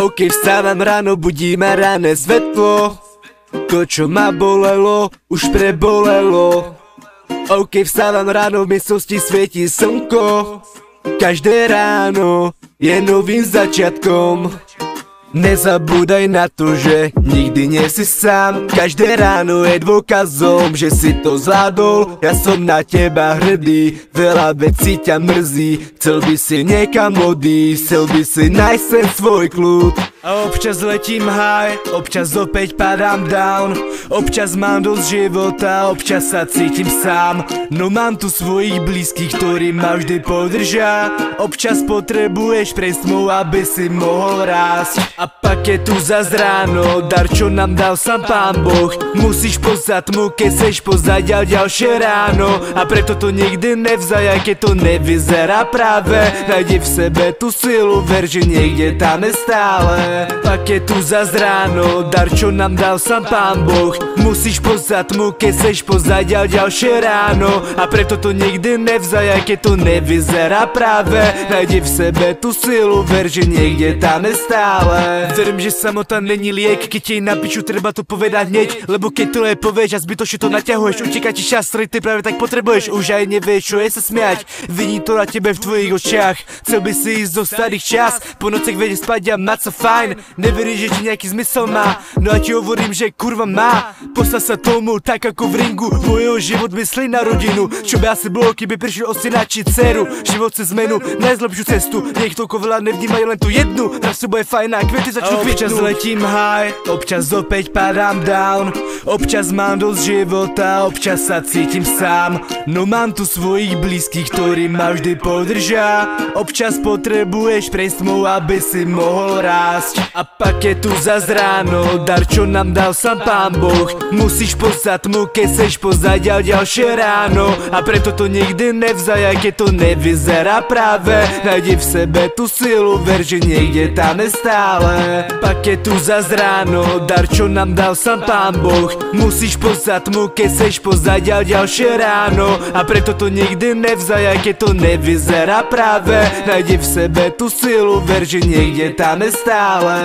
OK, vstávam ráno, budí ma rané svetlo. To, čo ma bolelo, už prebolelo. OK, vstávam ráno, v miestnosti svieti slnko. Každé ráno je novým začiatkom. Nezabúdaj na to, že nikdy nie si sám. Každé ráno je dôkazom, že si to zvládol. Ja som na teba hrdý, veľa vecí ťa mrzí. Chcel by si niekam odísť, chcel by si nájsť ten svoj kľud. A občas letím high, občas opäť padám down. Občas mám dosť života, občas sa cítim sám. No mám tu svojich blízkych, ktorí ma vždy podržia. Občas potrebuješ presmou, aby si mohol rásť. A paketu zas ráno, dar čo nám dal sám Pán Boh. Musíš poznať tmu, keď chceš poznať ďalšie ráno. A preto to nikdy nevzaj, aj keď to nevyzerá práve. Nájdi v sebe tú silu, ver, že niekde tam je stále. Paketu zas ráno, dar čo nám dal sám Pán Boh. Musíš poznať tmu, keď chceš poznať ďalšie ráno. A preto to nikdy nevzaj, aj keď to nevyzerá práve. Nájdi v sebe tú silu, ver, že niekde tam je stále. Verím, že samota není liek, keď ti na piču treba to povedať hneď. Lebo keď to nepovieš a zbytočne to naťahuješ, utíka ti čas, ktorý ty práve tak potrebuješ. Už aj nevieš, čo je sa smiať, vidí to na tebe v tvojich očiach. Chcel by si ísť do starých čas, po nocech vedieť spať a mať sa fajn. Neveríš, že ti nejaký zmysel má, no a ti hovorím, že kurva má. Postav sa tomu, tak ako v ringu, tvojho život myslí na rodinu. Čo by asi bolo, keby prišiel o syna či dceru. Život chce zmenu, najlepšiu cestu, nech toľko veľa nevnímajú len tú jednu. Raz to bude fajn a kvety začnú kvitnúť. Občas letím high, občas opäť padám down. Občas mám dosť života, občas sa cítim sám. No mám tu svojich blízkych, ktorí ma vždy podržia. Občas potrebuješ presmou, aby si mohol rásť. A paketu zas ráno, dar čo nám dal sám Pán Boh. Musíš poznať tmu, keď chceš poznať ďalšie ráno. A preto to nikdy nevzaj, aj keď to nevyzerá práve. Nájdi v sebe tú silu, ver, že niekde tam je stále. Paketu zas ráno, dar čo nám dal sám Pán Boh. Musíš poznať tmu, keď chceš poznať ďalšie ráno. A preto to nikdy nevzaj, aj keď to nevyzerá práve. Nájdi v sebe tú silu, ver, že niekde tam je stále.